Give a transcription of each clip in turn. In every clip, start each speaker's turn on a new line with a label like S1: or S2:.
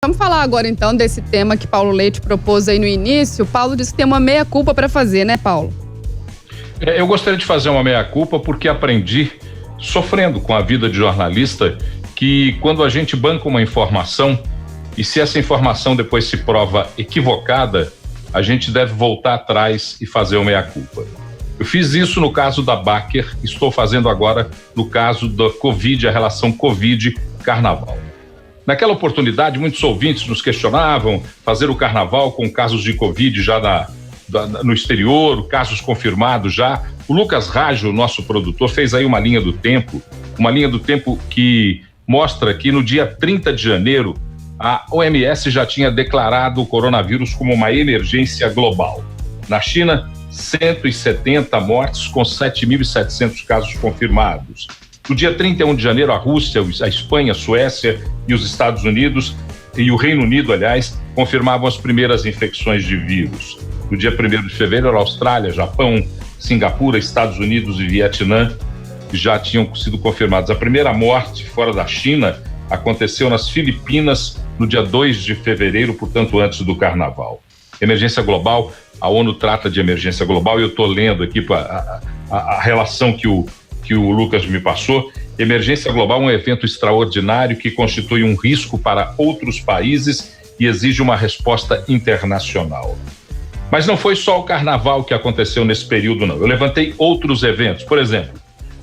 S1: Vamos falar agora então desse tema que Paulo Leite propôs aí no início. Paulo disse que tem uma meia-culpa para fazer, né, Paulo?
S2: Eu gostaria de fazer uma meia-culpa porque aprendi, sofrendo com a vida de jornalista, que quando a gente banca uma informação e se essa informação depois se prova equivocada, a gente deve voltar atrás e fazer uma meia-culpa. Eu fiz isso no caso da Baker, estou fazendo agora no caso da Covid, a relação Covid-Carnaval. Naquela oportunidade, muitos ouvintes nos questionavam fazer o Carnaval com casos de Covid já no exterior, casos confirmados já. O Lucas Raggio, nosso produtor, fez aí uma linha do tempo que mostra que no dia 30 de janeiro, a OMS já tinha declarado o coronavírus como uma emergência global. Na China, 170 mortes com 7.700 casos confirmados. No dia 31 de janeiro, a Rússia, a Espanha, a Suécia e os Estados Unidos, e o Reino Unido, aliás, confirmavam as primeiras infecções de vírus. No dia 1º de fevereiro, a Austrália, Japão, Singapura, Estados Unidos e Vietnã já tinham sido confirmados. A primeira morte fora da China aconteceu nas Filipinas no dia 2 de fevereiro, portanto, antes do Carnaval. Emergência global, a ONU trata de emergência global e eu estou lendo aqui a relação que o Lucas me passou. Emergência global é um evento extraordinário que constitui um risco para outros países e exige uma resposta internacional. Mas não foi só o Carnaval que aconteceu nesse período, não. Eu levantei outros eventos. Por exemplo,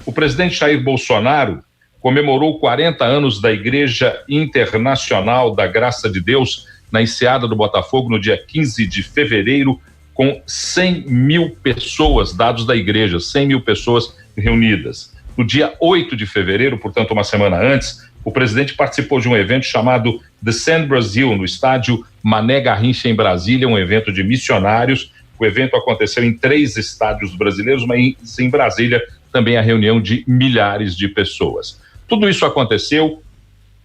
S2: o presidente Jair Bolsonaro comemorou 40 anos da Igreja Internacional da Graça de Deus na Enseada do Botafogo no dia 15 de fevereiro, com 100 mil pessoas, dados da igreja, 100 mil pessoas reunidas. No dia 8 de fevereiro, portanto uma semana antes, o presidente participou de um evento chamado The Sand Brasil, no estádio Mané Garrincha, em Brasília, um evento de missionários. O evento aconteceu em 3 estádios brasileiros, mas em Brasília também a reunião de milhares de pessoas. Tudo isso aconteceu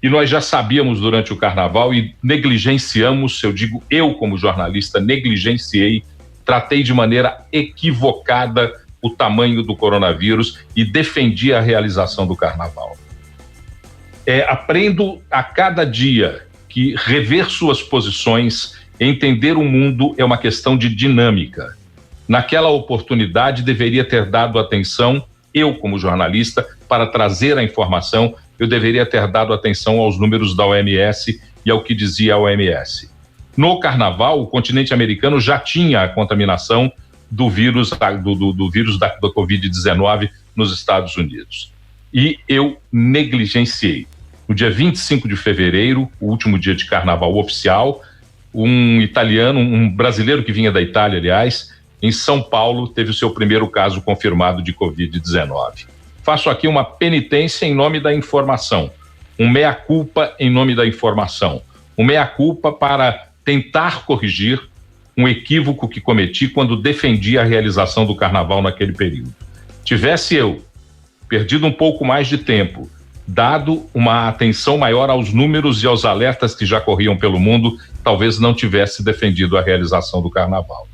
S2: e nós já sabíamos durante o Carnaval e negligenciamos, eu como jornalista negligenciei, tratei de maneira equivocada o tamanho do coronavírus e defendi a realização do Carnaval. Aprendo a cada dia que rever suas posições, entender o mundo é uma questão de dinâmica. Naquela oportunidade deveria ter dado atenção, eu como jornalista, para trazer a informação, eu deveria ter dado atenção aos números da OMS e ao que dizia a OMS. No Carnaval, o continente americano já tinha a contaminação do vírus da Covid-19 nos Estados Unidos. E eu negligenciei. No dia 25 de fevereiro, o último dia de Carnaval oficial, um brasileiro que vinha da Itália, aliás, em São Paulo, teve o seu primeiro caso confirmado de Covid-19. Faço aqui uma penitência em nome da informação, um meia-culpa em nome da informação, um meia-culpa para tentar corrigir um equívoco que cometi quando defendi a realização do Carnaval naquele período. Tivesse eu perdido um pouco mais de tempo, dado uma atenção maior aos números e aos alertas que já corriam pelo mundo, talvez não tivesse defendido a realização do Carnaval.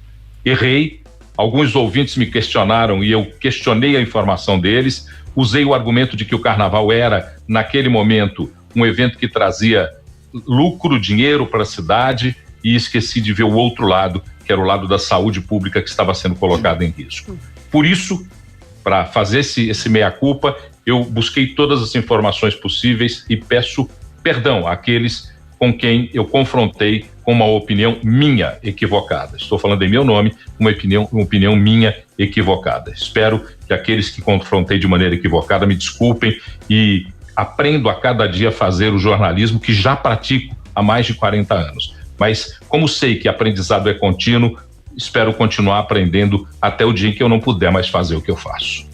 S2: Errei, alguns ouvintes me questionaram e eu questionei a informação deles, usei o argumento de que o Carnaval era, naquele momento, um evento que trazia lucro, dinheiro para a cidade e esqueci de ver o outro lado, que era o lado da saúde pública que estava sendo colocado em risco. Por isso, para fazer esse meia-culpa, eu busquei todas as informações possíveis e peço perdão àqueles com quem eu confrontei com uma opinião minha equivocada. Estou falando em meu nome, uma opinião minha equivocada. Espero que aqueles que confrontei de maneira equivocada me desculpem e aprendo a cada dia a fazer o jornalismo que já pratico há mais de 40 anos. Mas como sei que aprendizado é contínuo, espero continuar aprendendo até o dia em que eu não puder mais fazer o que eu faço.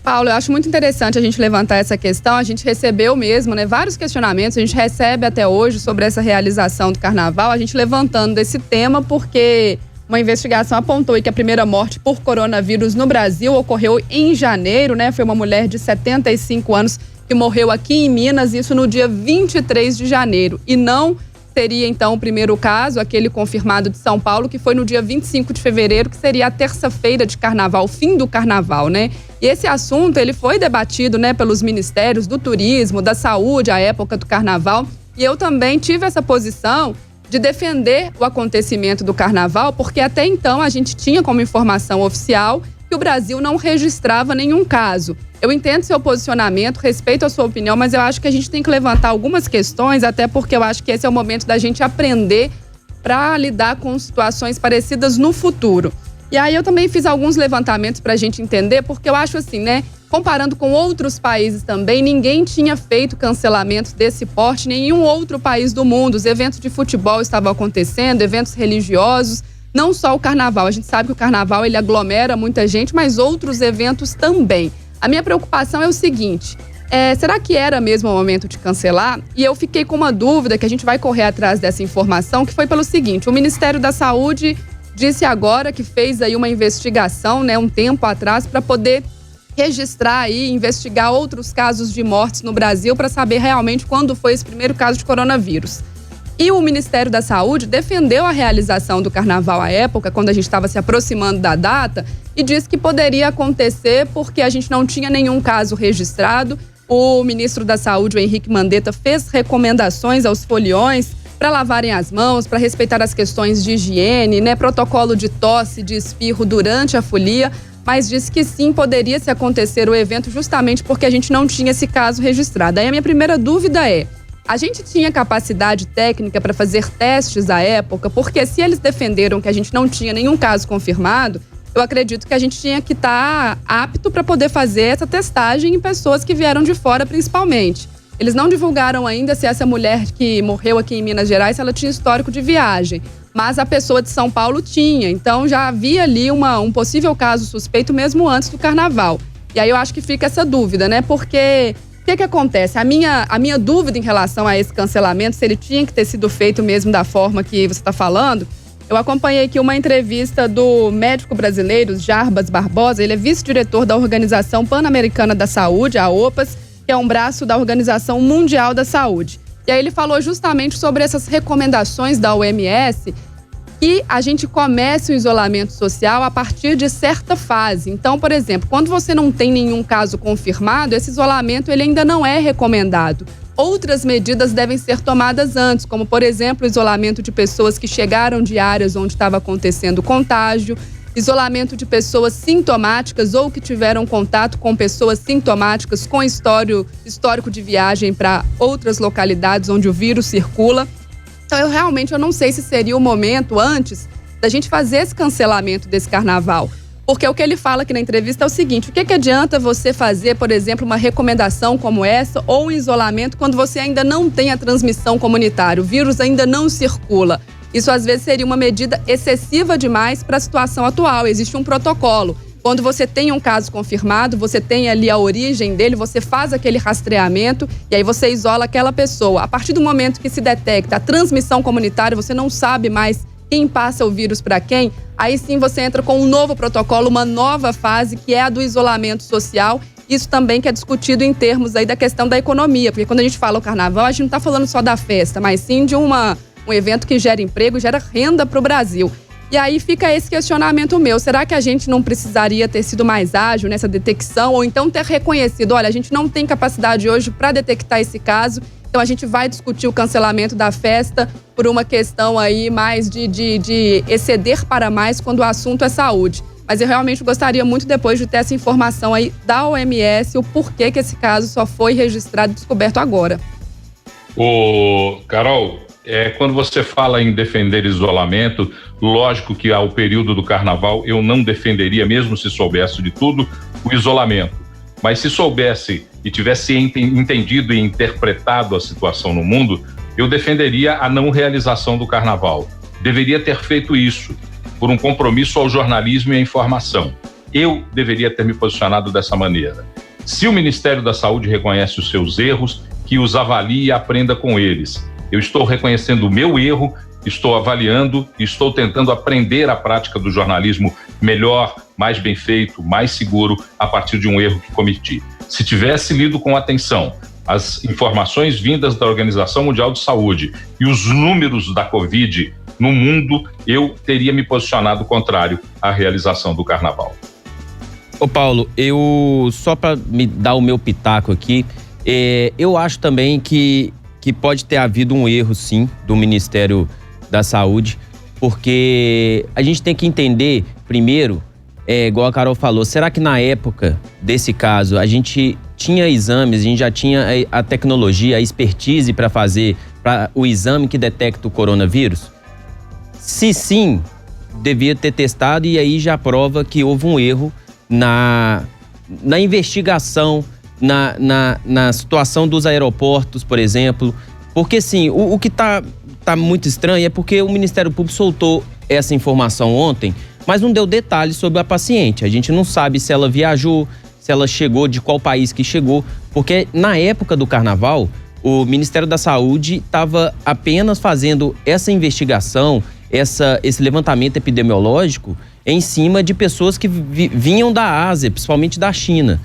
S1: Paulo, eu acho muito interessante a gente levantar essa questão. A gente recebeu mesmo, vários questionamentos, a gente recebe até hoje sobre essa realização do Carnaval, a gente levantando desse tema porque uma investigação apontou que a primeira morte por coronavírus no Brasil ocorreu em janeiro, Foi uma mulher de 75 anos que morreu aqui em Minas, isso no dia 23 de janeiro. E não seria, então, o primeiro caso, aquele confirmado de São Paulo, que foi no dia 25 de fevereiro, que seria a terça-feira de Carnaval, o fim do Carnaval, E esse assunto, ele foi debatido, pelos ministérios do Turismo, da Saúde, à época do Carnaval. E eu também tive essa posição de defender o acontecimento do carnaval, porque até então a gente tinha como informação oficial que o Brasil não registrava nenhum caso. Eu entendo seu posicionamento, respeito a sua opinião, mas eu acho que a gente tem que levantar algumas questões, até porque eu acho que esse é o momento da gente aprender para lidar com situações parecidas no futuro. E aí eu também fiz alguns levantamentos para a gente entender, porque eu acho assim, né? Comparando com outros países também, ninguém tinha feito cancelamentos desse porte, nenhum outro país do mundo. Os eventos de futebol estavam acontecendo, eventos religiosos, não só o carnaval. A gente sabe que o carnaval ele aglomera muita gente, mas outros eventos também. A minha preocupação é o seguinte, será que era mesmo o momento de cancelar? E eu fiquei com uma dúvida, que a gente vai correr atrás dessa informação, que foi pelo seguinte, o Ministério da Saúde disse agora que fez aí uma investigação, né, um tempo atrás, para poder registrar aí, investigar outros casos de mortes no Brasil para saber realmente quando foi esse primeiro caso de coronavírus. E o Ministério da Saúde defendeu a realização do carnaval à época, quando a gente estava se aproximando da data, e disse que poderia acontecer porque a gente não tinha nenhum caso registrado. O ministro da Saúde, o Henrique Mandetta, fez recomendações aos foliões para lavarem as mãos, para respeitar as questões de higiene, né, protocolo de tosse, de espirro durante a folia, mas disse que sim, poderia se acontecer o evento justamente porque a gente não tinha esse caso registrado. Aí a minha primeira dúvida é, a gente tinha capacidade técnica para fazer testes à época? Porque se eles defenderam que a gente não tinha nenhum caso confirmado, eu acredito que a gente tinha que estar apto para poder fazer essa testagem em pessoas que vieram de fora, principalmente. Eles não divulgaram ainda se essa mulher que morreu aqui em Minas Gerais, se ela tinha histórico de viagem. Mas a pessoa de São Paulo tinha. Então já havia ali um possível caso suspeito mesmo antes do carnaval. E aí eu acho que fica essa dúvida, né? Porque o que acontece? A minha dúvida em relação a esse cancelamento, se ele tinha que ter sido feito mesmo da forma que você está falando, eu acompanhei aqui uma entrevista do médico brasileiro, Jarbas Barbosa. Ele é vice-diretor da Organização Pan-Americana da Saúde, a OPAS, que é um braço da Organização Mundial da Saúde. E aí ele falou justamente sobre essas recomendações da OMS, que a gente comece o isolamento social a partir de certa fase. Então, por exemplo, quando você não tem nenhum caso confirmado, esse isolamento ele ainda não é recomendado. Outras medidas devem ser tomadas antes, como, por exemplo, o isolamento de pessoas que chegaram de áreas onde estava acontecendo contágio, isolamento de pessoas sintomáticas ou que tiveram contato com pessoas sintomáticas com histórico de viagem para outras localidades onde o vírus circula. Então, eu não sei se seria o momento antes da gente fazer esse cancelamento desse carnaval. Porque o que ele fala aqui na entrevista é o seguinte, o que adianta você fazer, por exemplo, uma recomendação como essa ou um isolamento quando você ainda não tem a transmissão comunitária, o vírus ainda não circula. Isso às vezes seria uma medida excessiva demais para a situação atual. Existe um protocolo. Quando você tem um caso confirmado, você tem ali a origem dele, você faz aquele rastreamento e aí você isola aquela pessoa. A partir do momento que se detecta a transmissão comunitária, você não sabe mais quem passa o vírus para quem, aí sim você entra com um novo protocolo, uma nova fase, que é a do isolamento social. Isso também que é discutido em termos aí da questão da economia, porque quando a gente fala o carnaval, a gente não está falando só da festa, mas sim de um evento que gera emprego, gera renda para o Brasil. E aí fica esse questionamento meu, será que a gente não precisaria ter sido mais ágil nessa detecção ou então ter reconhecido, olha, a gente não tem capacidade hoje para detectar esse caso, então a gente vai discutir o cancelamento da festa por uma questão aí mais de exceder para mais quando o assunto é saúde. Mas eu realmente gostaria muito depois de ter essa informação aí da OMS, o porquê que esse caso só foi registrado e descoberto agora.
S2: Carol, quando você fala em defender isolamento, lógico que ao período do carnaval eu não defenderia, mesmo se soubesse de tudo, o isolamento. Mas se soubesse e tivesse entendido e interpretado a situação no mundo, eu defenderia a não realização do carnaval. Deveria ter feito isso por um compromisso ao jornalismo e à informação. Eu deveria ter me posicionado dessa maneira. Se o Ministério da Saúde reconhece os seus erros, que os avalie e aprenda com eles. Eu estou reconhecendo o meu erro, estou avaliando e estou tentando aprender a prática do jornalismo melhor, mais bem feito, mais seguro, a partir de um erro que cometi. Se tivesse lido com atenção as informações vindas da Organização Mundial de Saúde e os números da Covid no mundo, eu teria me posicionado contrário à realização do carnaval.
S3: Ô Paulo, só para me dar o meu pitaco aqui, eu acho também que que pode ter havido um erro, sim, do Ministério da Saúde, porque a gente tem que entender, primeiro, igual a Carol falou, será que na época desse caso a gente tinha exames, a gente já tinha a tecnologia, a expertise para fazer o exame que detecta o coronavírus? Se sim, devia ter testado, e aí já prova que houve um erro na investigação, na situação dos aeroportos, por exemplo. Porque sim, o que tá muito estranho é porque o Ministério Público soltou essa informação ontem, mas não deu detalhes sobre a paciente. A gente não sabe se ela viajou, se ela chegou, de qual país que chegou, porque na época do carnaval, o Ministério da Saúde estava apenas fazendo essa investigação, esse levantamento epidemiológico em cima de pessoas que vinham da Ásia, principalmente da China.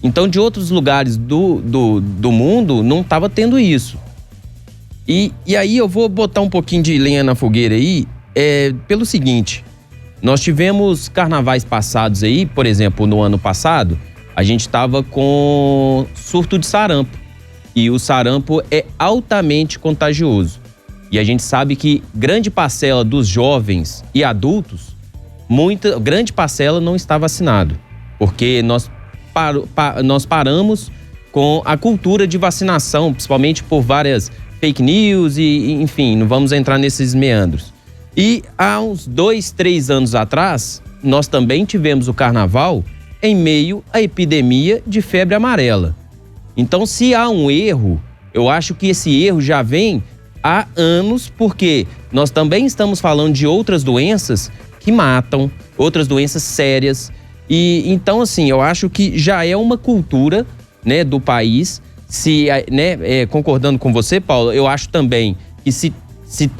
S3: Então, de outros lugares do mundo, não estava tendo isso. E aí eu vou botar um pouquinho de lenha na fogueira aí, pelo seguinte: nós tivemos carnavais passados aí, por exemplo, no ano passado, a gente estava com surto de sarampo. E o sarampo é altamente contagioso. E a gente sabe que grande parcela dos jovens e adultos, grande parcela não está vacinado. Porque nós paramos com a cultura de vacinação, principalmente por várias fake news e, enfim, não vamos entrar nesses meandros. E há uns 2, 3 anos atrás, nós também tivemos o carnaval em meio à epidemia de febre amarela. Então, se há um erro, eu acho que esse erro já vem há anos, porque nós também estamos falando de outras doenças que matam, outras doenças sérias. E então, assim, eu acho que já é uma cultura, né, do país. Concordando com você, Paulo, eu acho também que se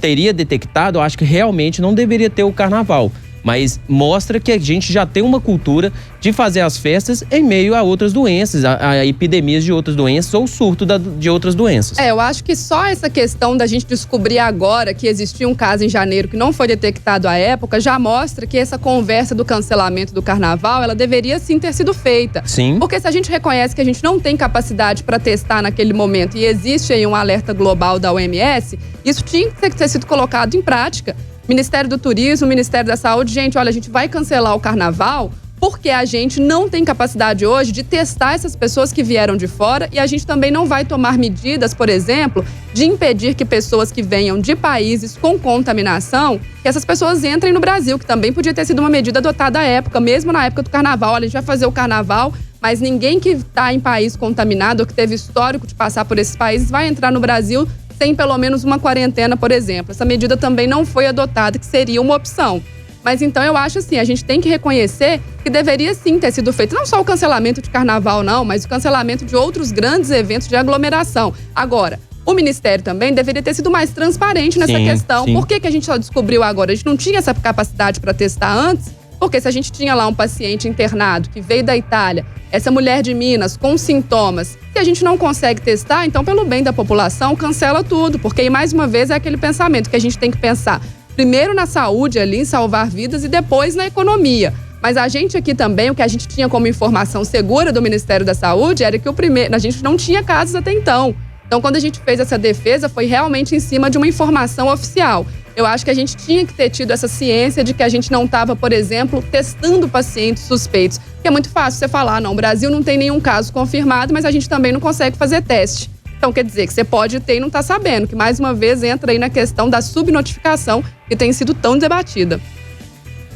S3: teria detectado, eu acho que realmente não deveria ter o carnaval. Mas mostra que a gente já tem uma cultura de fazer as festas em meio a outras doenças, a epidemias de outras doenças ou surto de outras doenças.
S1: Eu acho que só essa questão da gente descobrir agora que existia um caso em janeiro que não foi detectado à época, já mostra que essa conversa do cancelamento do carnaval, ela deveria sim ter sido feita.
S3: Sim.
S1: Porque se a gente reconhece que a gente não tem capacidade para testar naquele momento e existe aí um alerta global da OMS, isso tinha que ter sido colocado em prática. Ministério do Turismo, Ministério da Saúde, gente, olha, a gente vai cancelar o carnaval porque a gente não tem capacidade hoje de testar essas pessoas que vieram de fora, e a gente também não vai tomar medidas, por exemplo, de impedir que pessoas que venham de países com contaminação, que essas pessoas entrem no Brasil, que também podia ter sido uma medida adotada à época, mesmo na época do carnaval. Olha, a gente vai fazer o carnaval, mas ninguém que está em país contaminado ou que teve histórico de passar por esses países vai entrar no Brasil sem pelo menos uma quarentena, por exemplo. Essa medida também não foi adotada, que seria uma opção. Mas então eu acho assim, a gente tem que reconhecer que deveria sim ter sido feito, não só o cancelamento de carnaval não, mas o cancelamento de outros grandes eventos de aglomeração. Agora, o Ministério também deveria ter sido mais transparente nessa questão.
S3: Sim.
S1: Por que a gente só descobriu agora? A gente não tinha essa capacidade para testar antes? Porque se a gente tinha lá um paciente internado que veio da Itália, essa mulher de Minas com sintomas, se a gente não consegue testar, então pelo bem da população, cancela tudo. Porque aí, mais uma vez, é aquele pensamento que a gente tem que pensar primeiro na saúde ali, em salvar vidas, e depois na economia. Mas a gente aqui também, o que a gente tinha como informação segura do Ministério da Saúde era que a gente não tinha casos até então. Então, quando a gente fez essa defesa, foi realmente em cima de uma informação oficial. Eu acho que a gente tinha que ter tido essa ciência de que a gente não estava, por exemplo, testando pacientes suspeitos. Porque é muito fácil você falar, não, o Brasil não tem nenhum caso confirmado, mas a gente também não consegue fazer teste. Então, quer dizer que você pode ter e não está sabendo, que mais uma vez entra aí na questão da subnotificação, que tem sido tão debatida.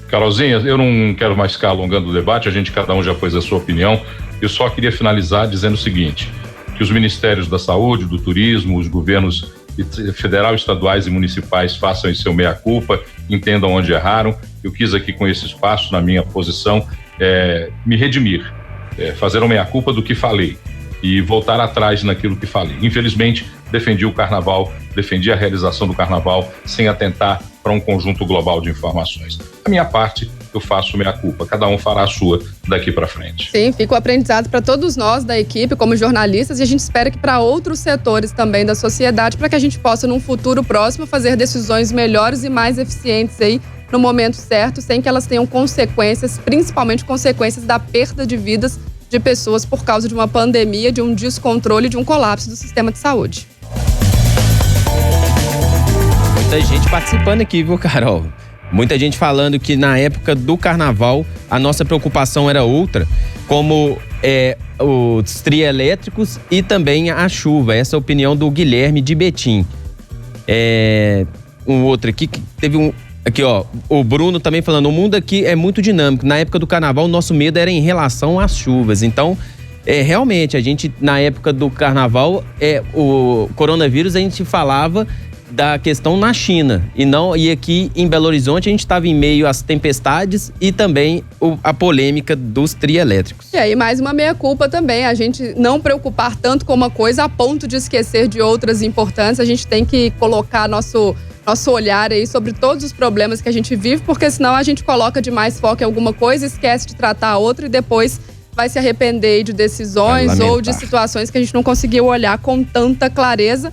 S2: Carolzinha, eu não quero mais ficar alongando o debate, cada um já pôs a sua opinião. Eu só queria finalizar dizendo o seguinte, que os ministérios da saúde, do turismo, os governos federal, estaduais e municipais façam seu meia-culpa, entendam onde erraram. Eu quis aqui, com esse espaço, na minha posição, me redimir, fazer uma meia-culpa do que falei e voltar atrás naquilo que falei. Infelizmente, defendi o carnaval, defendi a realização do carnaval sem atentar para um conjunto global de informações. A minha parte, eu faço meia-culpa, cada um fará a sua daqui para frente.
S1: Sim, fica o aprendizado para todos nós da equipe, como jornalistas, e a gente espera que para outros setores também da sociedade, para que a gente possa, num futuro próximo, fazer decisões melhores e mais eficientes aí no momento certo, sem que elas tenham consequências, principalmente consequências da perda de vidas de pessoas por causa de uma pandemia, de um descontrole, de um colapso do sistema de saúde.
S3: muita gente participando aqui, viu, Carol? Muita gente falando que na época do carnaval a nossa preocupação era outra, como os trio elétricos e também a chuva. Essa é a opinião do Guilherme de Betim. Um outro aqui que teve um... Aqui, ó, o Bruno também falando, o mundo aqui é muito dinâmico. Na época do carnaval, o nosso medo era em relação às chuvas. Então, realmente, a gente, na época do carnaval, o coronavírus, a gente falava da questão na China. E aqui em Belo Horizonte, a gente estava em meio às tempestades e também a polêmica dos trio elétricos.
S1: E aí, mais uma meia-culpa também. A gente não preocupar tanto com uma coisa a ponto de esquecer de outras importantes. A gente tem que colocar nosso olhar aí sobre todos os problemas que a gente vive, porque senão a gente coloca demais foco em alguma coisa, esquece de tratar a outra e depois vai se arrepender de decisões ou de situações que a gente não conseguiu olhar com tanta clareza.